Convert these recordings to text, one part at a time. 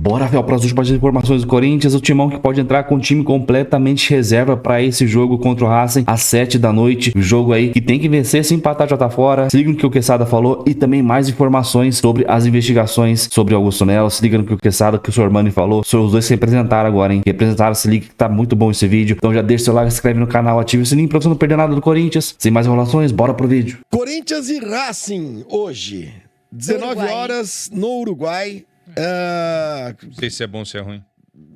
Bora, Fel, para as últimas informações do Corinthians. O Timão que pode entrar com o time completamente reserva para esse jogo contra o Racing às 7 da noite. O jogo aí que tem que vencer, se empatar já tá fora. Se liga no que o Quesada falou e também mais informações sobre as investigações sobre Augusto Melo. Se liga no que o Quesada, que o Sormani falou. Os dois se representaram agora, hein? Representaram, se liga que tá muito bom esse vídeo. Então já deixa seu like, se inscreve no canal, ativa o sininho pra você não perder nada do Corinthians. Sem mais enrolações, bora pro vídeo. Corinthians e Racing hoje, 19 horas no Uruguai. Não sei se é bom ou se é ruim.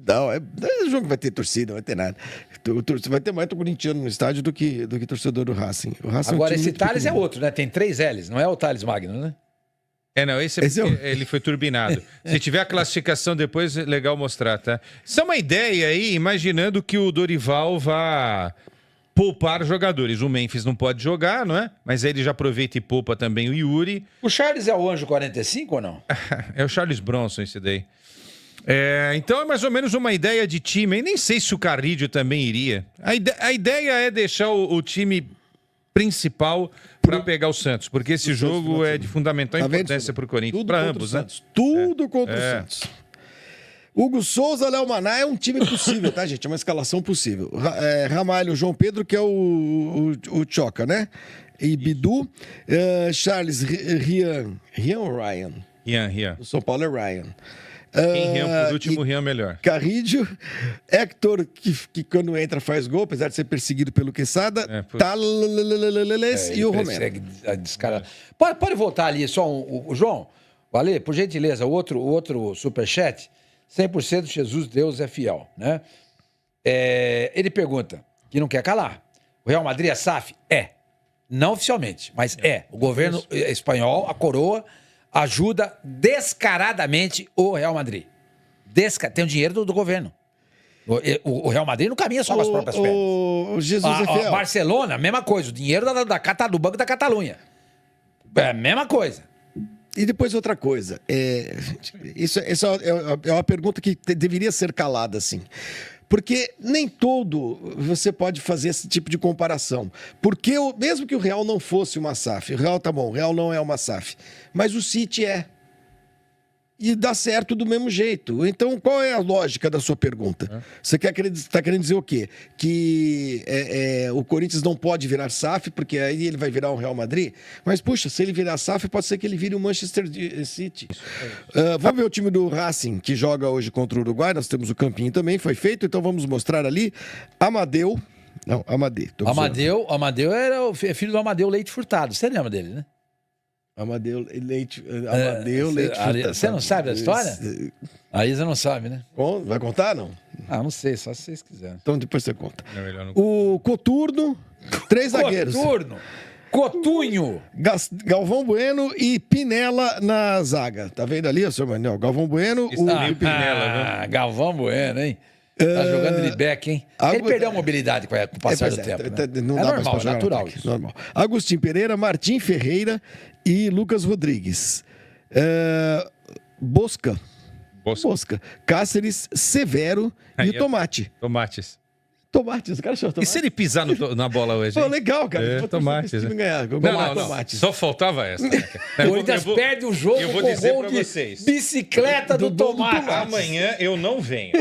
Não, é jogo que vai ter torcida, não vai ter nada. Vai ter mais corintiano no estádio do que torcedor do Racing. O Racing agora, é um time esse Thales é outro, né? Tem 3 L's, não é o Thales Magno, né? Não, esse é porque ele foi turbinado. Se tiver a classificação depois, é legal mostrar, tá? Isso é uma ideia aí, imaginando que o Dorival vá poupar jogadores. O Memphis não pode jogar, não é? Mas aí ele já aproveita e poupa também o Yuri. O Charles é o anjo 45 ou não? É o Charles Bronson esse daí. Então é mais ou menos uma ideia de time. E nem sei se o Carrillo também iria. A ideia é deixar o time principal para pegar o Santos, porque esse jogo é de fundamental importância para o Corinthians, para ambos, né? Tudo contra o Santos. Hugo Souza, Léo Maná é um time possível, tá, gente? É uma escalação possível. Ramalho, João Pedro, que é o Choca, né? E Bidu, Charles, Rian ou Ryan? Rian. O São Paulo é Ryan. Quem Rian por último, Rian melhor. Carrillo, Hector, que quando entra faz gol, apesar de ser perseguido pelo Quesada, Tales e o Romero. Pode voltar ali só o João? Valeu, por gentileza, o outro superchat. 100% Jesus, Deus é fiel, né? Ele pergunta, que não quer calar. O Real Madrid é SAF? É. Não oficialmente, mas é. O governo espanhol, a coroa, ajuda descaradamente o Real Madrid. Tem o dinheiro do governo. O Real Madrid não caminha só com as próprias pernas. O Jesus é fiel. Barcelona, mesma coisa. O dinheiro do Banco da Catalunha. É a mesma coisa. E depois outra coisa, isso é uma pergunta que deveria ser calada, assim. Porque nem todo você pode fazer esse tipo de comparação. Porque mesmo que o Real não fosse uma SAF, o Real tá bom, o Real não é uma SAF, mas o City é. E dá certo do mesmo jeito. Então, qual é a lógica da sua pergunta? Você está querendo dizer o quê? Que o Corinthians não pode virar SAF, porque aí ele vai virar um Real Madrid? Mas, puxa, se ele virar SAF, pode ser que ele vire o Manchester City. Vamos ver o time do Racing, que joga hoje contra o Uruguai. Nós temos o campinho também, foi feito. Então, vamos mostrar ali. Amadeu. Não, Amadeu. Amadeu era filho do Amadeu Leite Furtado. Você lembra dele, né? Amadeu Leite Furtado. Você não sabe da história? A Isa não sabe, né? Vai contar, não? Não sei, só se vocês quiserem. Então depois você conta. O Coturno, 3 zagueiros. Cotunho. Galvão Bueno e Pinela na zaga. Tá vendo ali, seu Manuel? Galvão Bueno, e Pinela, viu? Galvão Bueno, hein? Tá jogando de back, hein? Ele perdeu a mobilidade com o passar do tempo. Né? Não dá normal, natural isso. Normal. Agostinho Pereira, Martim Ferreira e Lucas Rodrigues. Bosca. Cáceres, Severo e o Tomate. Tomates, o cara chama Tomate. E se ele pisar na bola hoje? Pô, legal, cara. Tomates. Não. Só faltava essa. O Corinthians perde o jogo. Eu vou dizer pra vocês. Bicicleta do Tomate. Amanhã eu não venho.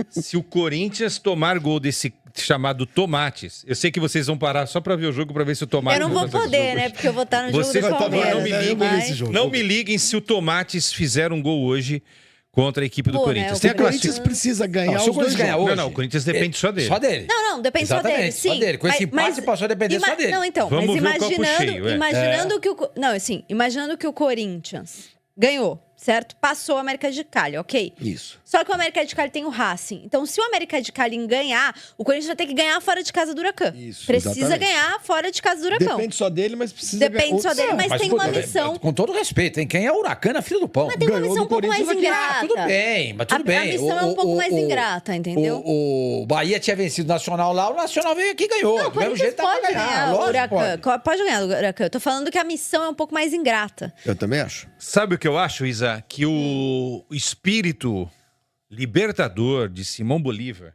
Se o Corinthians tomar gol desse chamado Tomates, eu sei que vocês vão parar só pra ver o jogo, pra ver se o Tomate... Eu não vou poder, né? Porque eu vou estar no jogo do Palmeiras. Não me liguem se o Tomates fizer um gol hoje contra a equipe do Corinthians. O Corinthians precisa ganhar os dois jogos. Não, o Corinthians depende só dele. Só dele. Não, depende só dele, sim. Só dele. Com esse empate passou a depender só dele. Não, então, vamos mas imaginando que o Corinthians ganhou, certo? Passou o América de Cali, ok? Isso. Só que o América de Cali tem o Racing. Então, se o América de Cali ganhar, o Corinthians vai ter que ganhar fora de casa do Huracan. Isso, precisa ganhar fora de casa do Huracan. Depende só dele, mas precisa Depende só dele, mas tem uma missão... Com todo respeito, hein? Quem é o Huracan é filho do pão. Mas tem uma missão um pouco mais ingrata. Tudo bem, mas tudo bem. A missão é um pouco mais ingrata, entendeu? O Bahia tinha vencido o Nacional lá, o Nacional veio aqui e ganhou. Não, o Corinthians pode ganhar o Huracan. Pode ganhar o Huracan. Eu tô falando que a missão é um pouco mais ingrata. Eu também acho. Sabe o que eu acho, Isa? Que o espírito libertador de Simão Bolívar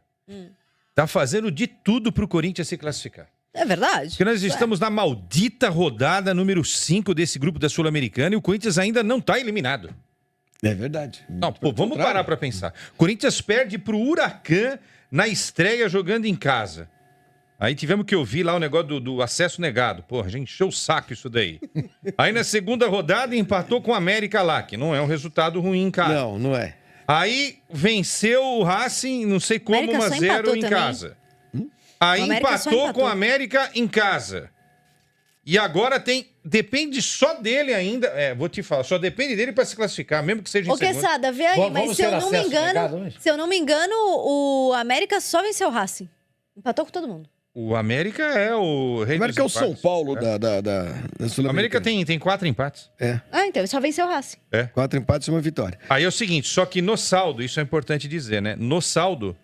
tá fazendo de tudo pro Corinthians se classificar. É verdade. Porque nós estamos na maldita rodada número 5 desse grupo da Sul-Americana e o Corinthians ainda não tá eliminado. É verdade. Não, pô, vamos parar pra pensar. Corinthians perde pro Huracan na estreia jogando em casa. Aí tivemos que ouvir lá o negócio do acesso negado. Porra, a gente encheu o saco isso daí. Aí na segunda rodada empatou com o América lá, que não é um resultado ruim, cara. Não, não é. Aí venceu o Racing, não sei como, América só 1-0 empatou em também. casa. Aí O América só empatou empatou. com o América em casa. E agora depende só dele ainda. Vou te falar, só depende dele pra se classificar, mesmo que seja em Ô, segundo. Quesada, vê aí, Vamos mas se ter eu não me acesso negado engano, hoje? se eu não me engano, o América só venceu o Racing. Empatou com todo mundo. O América é o rei O América é o dos São empates. Paulo É. da O Sul-Americana. América tem 4 empates. Ah, então, ele só venceu o Racing. 4 empates e uma vitória. Aí é o seguinte, só que no saldo, isso é importante dizer, né? No saldo,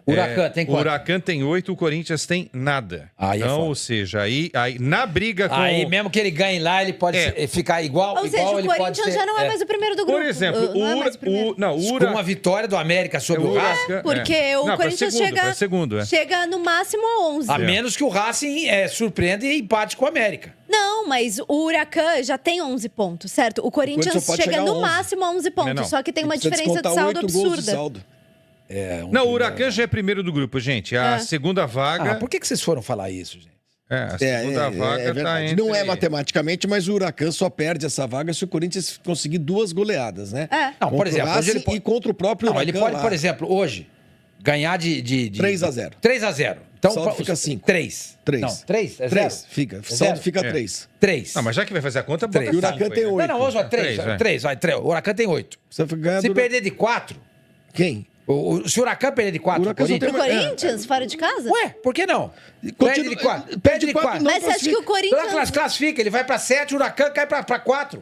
Huracan tem o quanto? Huracan tem 8, o Corinthians tem nada. Aí é então, foda. ou seja, aí na briga com... Aí, mesmo que ele ganhe lá, ele pode ficar igual. Ou seja, o ele pode Corinthians ser, já não é mais o primeiro do grupo. Por exemplo, Não é mais o primeiro. Com uma vitória do América sobre o Racing, Porque o Não, pra Corinthians segundo, pra segundo, chega no máximo a 11. a menos que o Racing surpreenda e empate com o América. Não, mas o Huracan já tem 11 pontos, certo? O Corinthians Corinthians só pode chega chegar a no 11. máximo a 11 pontos, Não. só que tem uma Precisa diferença de descontar saldo 8 gols de absurda. saldo. Não, o Huracan já é primeiro do grupo, gente. A segunda vaga... Por que vocês foram falar isso, gente? a segunda vaga tá verdade. entre... Não é matematicamente, mas o Huracan só perde essa vaga se o Corinthians conseguir 2 goleadas, né? É. Não, por Contra o exemplo, hoje Racing ele pode... e contra o próprio Não, ele Huracan pode, lá. por exemplo, hoje, ganhar de 3-0. 3-0. Então, Saldo fica 5. 3. 3. Não, 3? É 3. 0? Fica. É Saldo zero? fica É. 3. 3. Não, mas já que vai fazer a conta, bota Três. E o Huracan cinco tem aí, né? 8. Não, vamos lá, 3. Três, vai. 3, vai, 3. O Huracan tem 8. Você ganha Se do... perder de 4, Quem? se o Huracan perder de 4, O Huracan só Pro tem- Corinthians, fora de casa? Ué, por que não? Continua- Perde de 4. perde de quatro, não. Mas você acha que o Corinthians... Classifica, ele vai pra 7, o Huracan cai pra 4.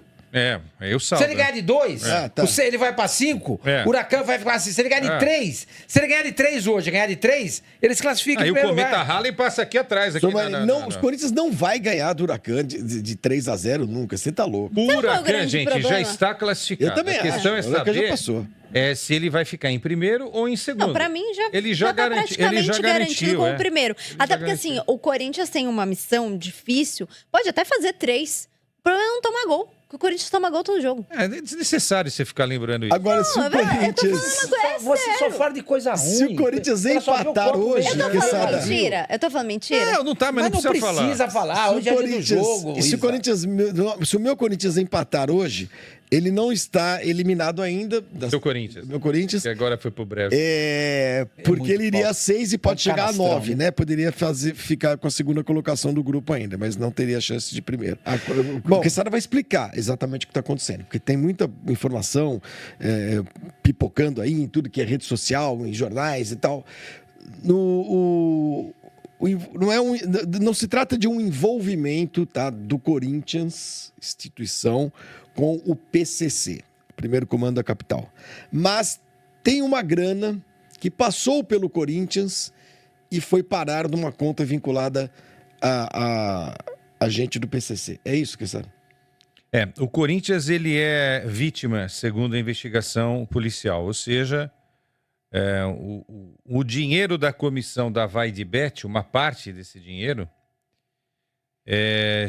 Aí o Se saldo. ele ganhar de 2, tá. ele vai pra 5, É. o Huracan vai ficar assim. Se ele ganhar de 3, se ele ganhar de 3 hoje, ganhar de 3, ele se classifica Aí em o primeiro Cometa lugar. rala e passa aqui atrás. Aqui Os Corinthians não vai ganhar do Huracan de 3-0 nunca. Você tá louco. O qual é o Huracan, grande gente, problema? já está classificado. Eu também A questão acho. é O Huracan já saber passou. se ele vai ficar em primeiro ou em segundo. Não, pra mim já, ele já tá garantiu, praticamente ele já garantido garantiu, como o primeiro. Até porque, garantiu. assim, o Corinthians tem uma missão difícil, pode até fazer 3. O problema é não tomar gol. Porque o Corinthians toma gol todo jogo. É desnecessário você ficar lembrando isso. Agora, se o é verdade, eu tô Corinthians... Você só fala de coisa ruim. Se o Corinthians Ela só vê o empatar corpo hoje, dele. Eu tô falando Quesada. mentira? Eu tô falando mentira? Não tá, mas não precisa falar. Hoje é dia do jogo. se o Isa. Corinthians, se o meu Corinthians empatar hoje, ele não está eliminado ainda. Seu Corinthians. Meu Corinthians. Que agora foi pro breve. Porque muito ele iria bom. a 6 e pode Tá um chegar a canastrão, 9, né? Poderia ficar com a segunda colocação do grupo ainda, mas não teria chance de primeiro. Bom, o Quesada vai explicar exatamente o que está acontecendo, porque tem muita informação pipocando aí em tudo que é rede social, em jornais e tal. Não se trata de um envolvimento, tá, do Corinthians, instituição, com o PCC, Primeiro Comando da Capital. Mas tem uma grana que passou pelo Corinthians e foi parar numa conta vinculada a gente do PCC. É isso, Quesada? O Corinthians ele é vítima, segundo a investigação policial, ou seja, o dinheiro da comissão da Vai de Bet, uma parte desse dinheiro,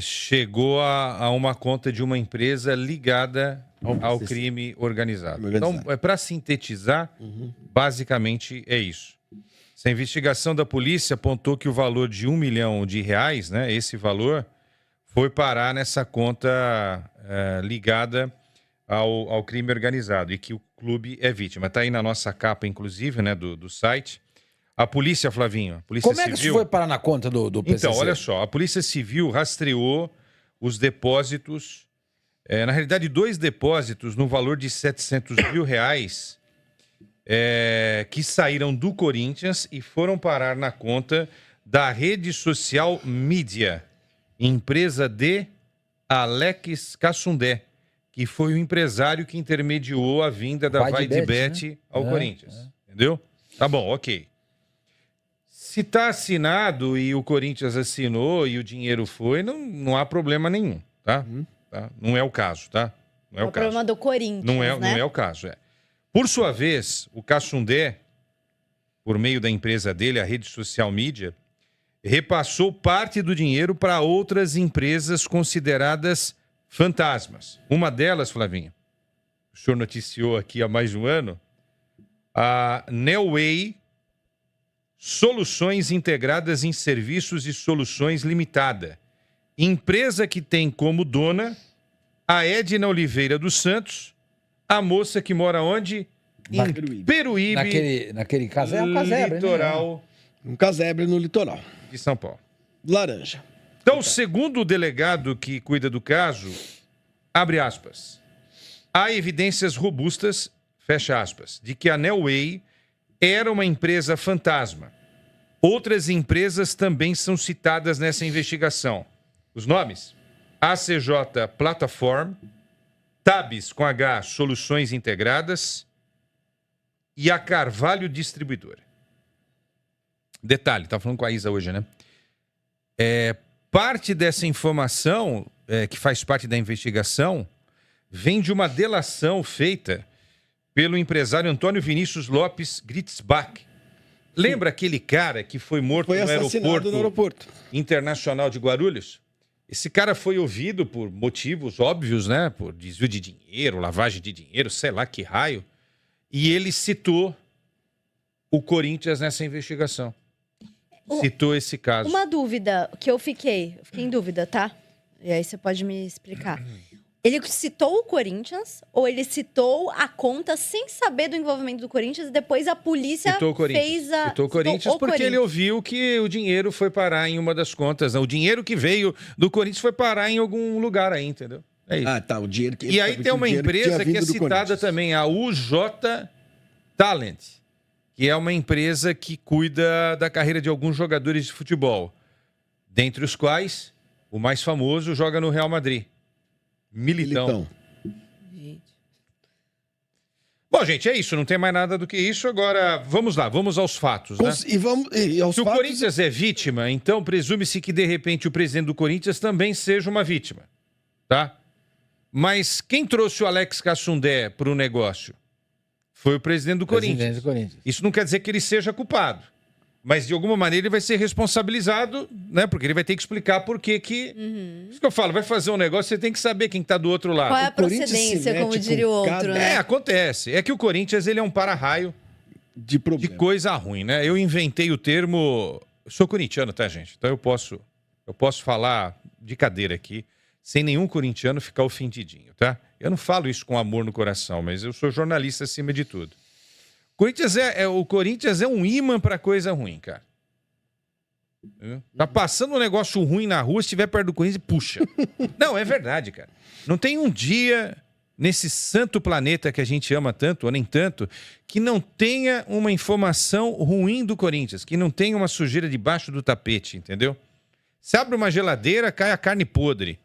chegou a uma conta de uma empresa ligada ao crime organizado. Então, para sintetizar, basicamente é isso. Essa investigação da polícia apontou que o valor de R$1 milhão, né, esse valor, foi parar nessa conta ligada ao crime organizado e que o clube é vítima. Está aí na nossa capa, inclusive, né, do site. A polícia, Flavinho, a polícia Como é que civil... isso foi parar na conta do PCC? Então, olha só, a Polícia Civil rastreou os depósitos, na realidade, 2 depósitos no valor de R$700 mil, que saíram do Corinthians e foram parar na conta da rede social Mídia, empresa de Alex Cassundé, que foi o empresário que intermediou a vinda da Vai de Bet, ao Corinthians. Entendeu? Tá bom, ok. Se está assinado e o Corinthians assinou e o dinheiro foi, não há problema nenhum, tá? Não é o caso, tá? Não é o caso. problema do Corinthians, Não né? é o caso, Por sua vez, o Cassundé, por meio da empresa dele, a rede social Mídia, repassou parte do dinheiro para outras empresas consideradas fantasmas. Uma delas, Flavinho, o senhor noticiou aqui há mais de um ano, a Neoway Soluções Integradas em Serviços e Soluções Limitada. Empresa que tem como dona a Edna Oliveira dos Santos, a moça que mora onde? Em Peruíbe. Naquele casebre, né? Litoral Um casebre no litoral. de São Paulo. Laranja. Então, segundo o delegado que cuida do caso, abre aspas, há evidências robustas, fecha aspas, de que a Neoway era uma empresa fantasma. Outras empresas também são citadas nessa investigação. Os nomes? ACJ Platform, Tabs com H Soluções Integradas e a Carvalho Distribuidora. Detalhe, tá falando com a Isa hoje, né? Parte dessa informação, que faz parte da investigação, vem de uma delação feita pelo empresário Antônio Vinícius Lopes Gritzbach. Lembra aquele cara que foi morto Foi assassinado no aeroporto internacional de Guarulhos? Esse cara foi ouvido por motivos óbvios, né? Por desvio de dinheiro, lavagem de dinheiro, sei lá que raio. E ele citou o Corinthians nessa investigação. Citou esse caso. Uma dúvida que eu fiquei em dúvida, tá? E aí você pode me explicar. Ele citou o Corinthians ou ele citou a conta sem saber do envolvimento do Corinthians e depois a polícia Citou o Corinthians. fez a... Citou o Corinthians porque ele ouviu que o dinheiro foi parar em uma das contas. O dinheiro que veio do Corinthians foi parar em algum lugar aí, entendeu? É isso. Ah, tá. O dinheiro que E aí tem uma empresa que é citada também, a UJ Talent, que é uma empresa que cuida da carreira de alguns jogadores de futebol, dentre os quais o mais famoso joga no Real Madrid, Militão. Bom, gente, é isso. Não tem mais nada do que isso. Agora, vamos lá. Vamos aos fatos, né? E aos Se o fatos... Corinthians é vítima, então presume-se que, de repente, o presidente do Corinthians também seja uma vítima, tá? Mas quem trouxe o Alex Cassundé para o negócio? Foi o presidente do Corinthians. Isso não quer dizer que ele seja culpado. Mas, de alguma maneira, ele vai ser responsabilizado, né? Porque ele vai ter que explicar por que que... Isso que eu falo, vai fazer um negócio, você tem que saber quem está do outro lado. Qual é a procedência, como diria o outro, né? Acontece. É que o Corinthians, ele é um para-raio de coisa ruim, né? Eu inventei o termo... Eu sou corintiano, tá, gente? Então eu posso falar de cadeira aqui, sem nenhum corintiano ficar ofendidinho, tá? Eu não falo isso com amor no coração, mas eu sou jornalista acima de tudo. O Corinthians é um imã pra coisa ruim, cara. Tá passando um negócio ruim na rua, se estiver perto do Corinthians, puxa. Não, é verdade, cara. Não tem um dia nesse santo planeta que a gente ama tanto, ou nem tanto, que não tenha uma informação ruim do Corinthians, que não tenha uma sujeira debaixo do tapete, entendeu? Você abre uma geladeira, cai a carne podre.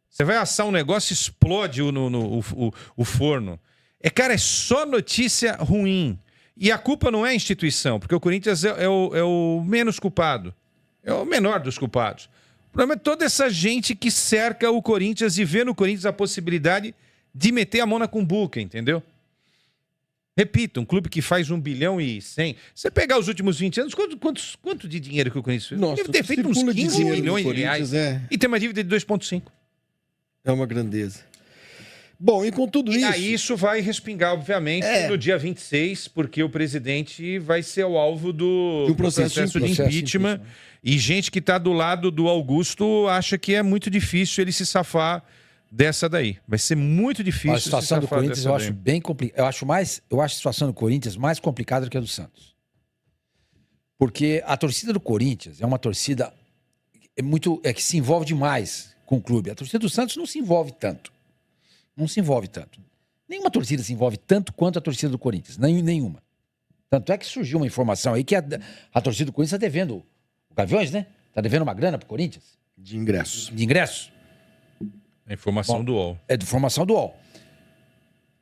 Você vai assar um negócio, explode o forno. Cara, é só notícia ruim. E a culpa não é a instituição, porque o Corinthians é o menos culpado. É o menor dos culpados. O problema é toda essa gente que cerca o Corinthians e vê no Corinthians a possibilidade de meter a mão na cumbuca, entendeu? Repito, um clube que faz 1 bilhão e 100. Você pegar os últimos 20 anos, quanto de dinheiro que o Corinthians fez? Nossa, deve ter feito uns 15 milhões de reais. E tem uma dívida de 2,5. É uma grandeza. Bom, e com tudo isso... E aí isso vai respingar, obviamente, no dia 26, porque o presidente vai ser o alvo do processo de impeachment. E gente que está do lado do Augusto acha que é muito difícil ele se safar dessa daí. Vai ser muito difícil. A situação do Corinthians eu acho bem complicada. Eu acho a situação do Corinthians mais complicada do que a do Santos. Porque a torcida do Corinthians é uma torcida que se envolve demais com o clube. A torcida do Santos não se envolve tanto. Não se envolve tanto. Nenhuma torcida se envolve tanto quanto a torcida do Corinthians. Nenhuma. Tanto é que surgiu uma informação aí que a torcida do Corinthians está devendo. O Gaviões, né? Está devendo uma grana pro Corinthians. De ingressos. De ingressos. A informação do UOL. É de informação do UOL.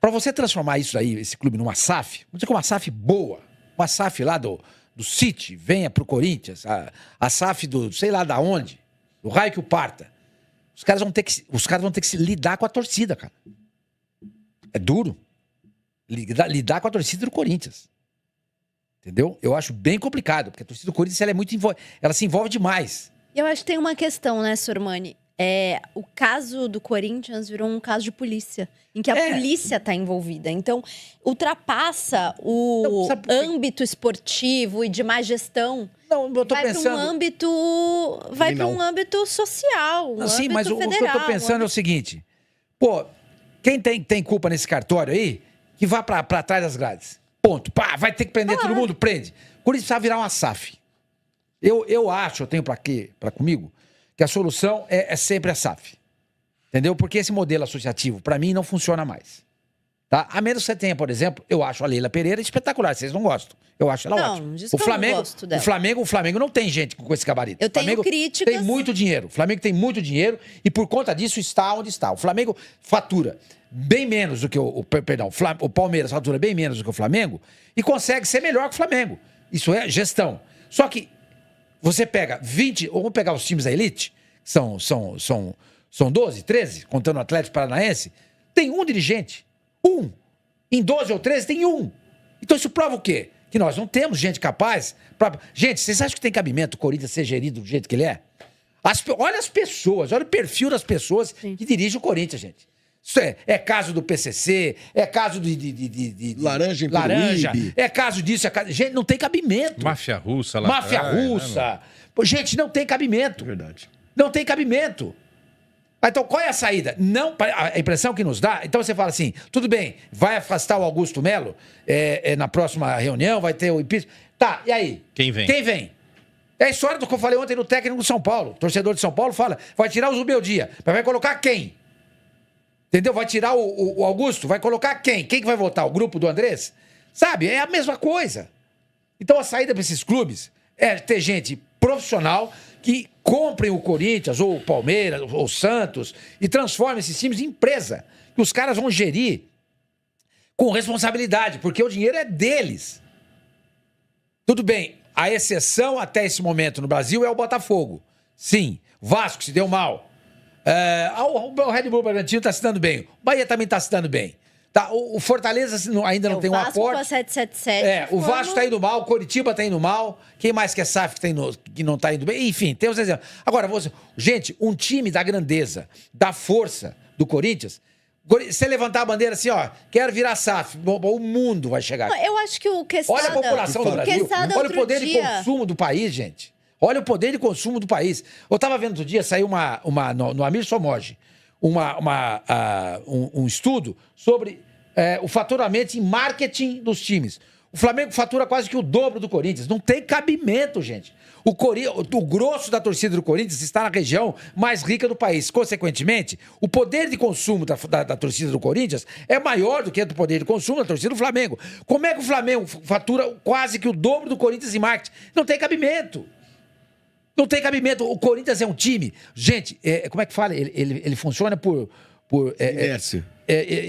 Para você transformar isso aí, esse clube, numa SAF, vamos dizer que uma SAF boa, uma SAF lá do City, venha pro Corinthians, a SAF do sei lá da onde, do raio que o parta. Os caras vão ter que se lidar com a torcida, cara. É duro. Lidar com a torcida do Corinthians. Entendeu? Eu acho bem complicado, porque a torcida do Corinthians ela se envolve demais. Eu acho que tem uma questão, né, Sormani? o caso do Corinthians virou um caso de polícia, em que a polícia tá envolvida. Então, ultrapassa o âmbito esportivo e de má gestão. Não, eu tô Vai pensando... para um âmbito social, um Sim, âmbito mas federal. o que eu tô pensando é o seguinte. Pô, quem tem culpa nesse cartório aí, que vá pra trás das grades. Ponto. Pá, vai ter que prender todo mundo, prende. O Corinthians precisa virar uma SAF. Eu acho, eu tenho pra comigo, que a solução é sempre a SAF. Entendeu? Porque esse modelo associativo, pra mim, não funciona mais. Tá? A menos que você tenha, por exemplo, eu acho a Leila Pereira espetacular. Vocês não gostam. Eu acho ela ótima. Não, diz que eu não gosto dela. O Flamengo não tem gente com esse gabarito. Eu tenho Flamengo críticas. Tem muito dinheiro. O Flamengo tem muito dinheiro e por conta disso está onde está. O Flamengo fatura bem menos do que o Palmeiras fatura bem menos do que o Flamengo e consegue ser melhor que o Flamengo. Isso é gestão. Só que você pega 20, ou vamos pegar os times da elite, são 12, 13, contando o Atlético Paranaense, tem um dirigente. Um. Em 12 ou 13 tem um. Então isso prova o quê? Que nós não temos gente capaz pra... Gente, vocês acham que tem cabimento o Corinthians ser gerido do jeito que ele é? Olha as pessoas, olha o perfil das pessoas que dirigem o Corinthians, gente. Isso é caso do PCC, é caso de Laranja em laranja, Peruíbe. é caso disso, gente, não tem cabimento. Máfia russa lá Máfia atrás, russa. né, Pô, gente, não tem cabimento. Verdade. Não tem cabimento. Então, qual é a saída? Não, a impressão que nos dá... Então, você fala assim, tudo bem, vai afastar o Augusto Melo na próxima reunião, vai ter o impeachment. Tá, e aí? Quem vem? Quem vem? É a história do que eu falei ontem no técnico do São Paulo. O torcedor de São Paulo fala, vai tirar o Zubeldia, mas vai colocar quem? Entendeu? Vai tirar o Augusto, vai colocar quem? Quem que vai votar? O grupo do Andrés? Sabe? É a mesma coisa. Então, a saída para esses clubes é ter gente profissional que comprem o Corinthians, ou o Palmeiras, ou o Santos, e transformem esses times em empresa. Que os caras vão gerir com responsabilidade, porque o dinheiro é deles. Tudo bem, a exceção até esse momento no Brasil é o Botafogo. Sim, Vasco se deu mal. O Red Bull Bragantino está se dando bem. O Bahia também está se dando bem. Tá, o Fortaleza ainda não tem um aporte. O Vasco com a 777. O Vasco está indo mal, o Coritiba está indo mal. Quem mais que é SAF que não está indo bem? Enfim, tem os exemplos. Agora, gente, um time da grandeza, da força do Corinthians, você levantar a bandeira assim, ó, quero virar SAF, o mundo vai chegar aqui. Eu acho que o Quesada... Olha a população do Brasil, olha o poder de consumo do país, gente. Olha o poder de consumo do país. Eu estava vendo outro dia, saiu no Amir Somoge, um estudo sobre o faturamento em marketing dos times. O Flamengo fatura quase que o dobro do Corinthians. Não tem cabimento, gente. O grosso da torcida do Corinthians está na região mais rica do país. Consequentemente, o poder de consumo da torcida do Corinthians é maior do que o poder de consumo da torcida do Flamengo. Como é que o Flamengo fatura quase que o dobro do Corinthians em marketing? Não tem cabimento. Não tem cabimento. O Corinthians é um time... Gente, como é que fala? Ele funciona por Inércia.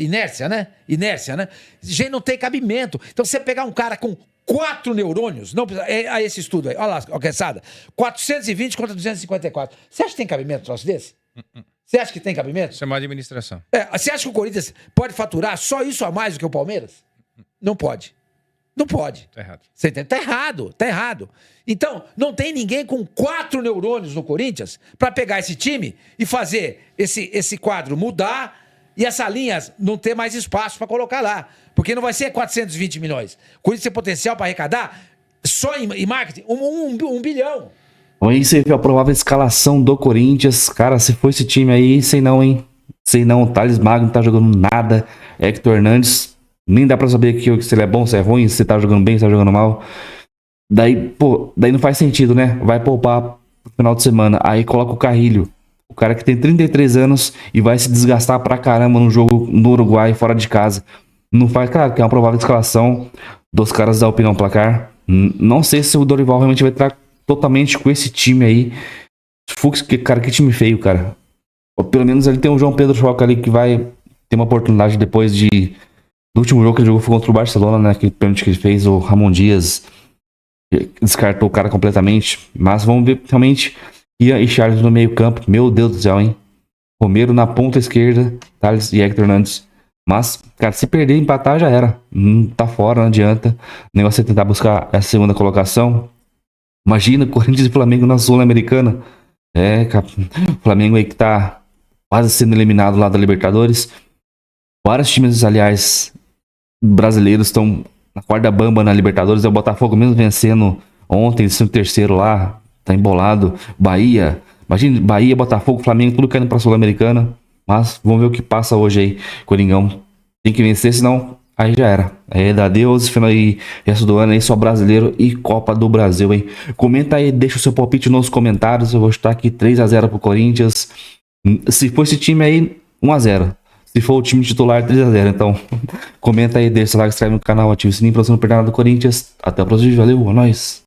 Inércia, né? Inércia, né? Gente, não tem cabimento. Então, você pegar um cara com 4 neurônios... Não precisa... esse estudo aí. Olha lá, Quesada. 420 contra 254. Você acha que tem cabimento um troço desse? Você acha que tem cabimento? Isso é má administração. Você acha que o Corinthians pode faturar só isso a mais do que o Palmeiras? Não pode. Não pode. Tá errado. Você entende? Tá errado. Então, não tem ninguém com 4 neurônios no Corinthians para pegar esse time e fazer esse quadro mudar e essa linha não ter mais espaço para colocar lá. Porque não vai ser 420 milhões. O Corinthians tem potencial para arrecadar só em marketing 1 bilhão. Bom, aí você viu a provável escalação do Corinthians. Cara, se for esse time aí, sei não, hein? Sei não, o Thales Magno não tá jogando nada. Hector Hernandes, nem dá pra saber se ele é bom, se é ruim, se tá jogando bem, se tá jogando mal. Daí não faz sentido, né? Vai poupar no final de semana. Aí coloca o Carrilho. O cara que tem 33 anos e vai se desgastar pra caramba no jogo no Uruguai, fora de casa. Não faz, claro, que é uma provável escalação dos caras da Opinião Placar. Não sei se o Dorival realmente vai entrar totalmente com esse time aí. Fux, cara, que time feio, cara. Ou pelo menos ele tem o João Pedro Choca ali que vai ter uma oportunidade depois do último jogo que ele jogou foi contra o Barcelona, né? Aquele pênalti que ele fez, o Ramon Dias descartou o cara completamente. Mas vamos ver realmente Ian e Charles no meio campo. Meu Deus do céu, hein? Romero na ponta esquerda, Thales e Hector Hernandes. Mas, cara, se perder, empatar já era. Tá fora, não adianta. O negócio é tentar buscar essa segunda colocação. Imagina Corinthians e Flamengo na Sul-Americana. O Flamengo aí que tá quase sendo eliminado lá da Libertadores. Vários times, aliás, brasileiros estão na corda bamba na Libertadores. É o Botafogo mesmo vencendo ontem, sendo terceiro lá, tá embolado. Bahia, imagina, Bahia, Botafogo, Flamengo, tudo caindo pra Sul-Americana. Mas vamos ver o que passa hoje aí. Coringão tem que vencer, senão aí já era. Aí dá Deus, final aí, resto do ano aí, só brasileiro e Copa do Brasil, hein? Comenta aí, deixa o seu palpite nos comentários. Eu vou chutar aqui 3-0 pro Corinthians. Se for esse time aí, 1-0. Se for o time titular, 3-0. Então, comenta aí, deixa o like, se inscreve no canal, ativa o sininho pra você não perder nada do Corinthians. Até o próximo vídeo, valeu, é nóis!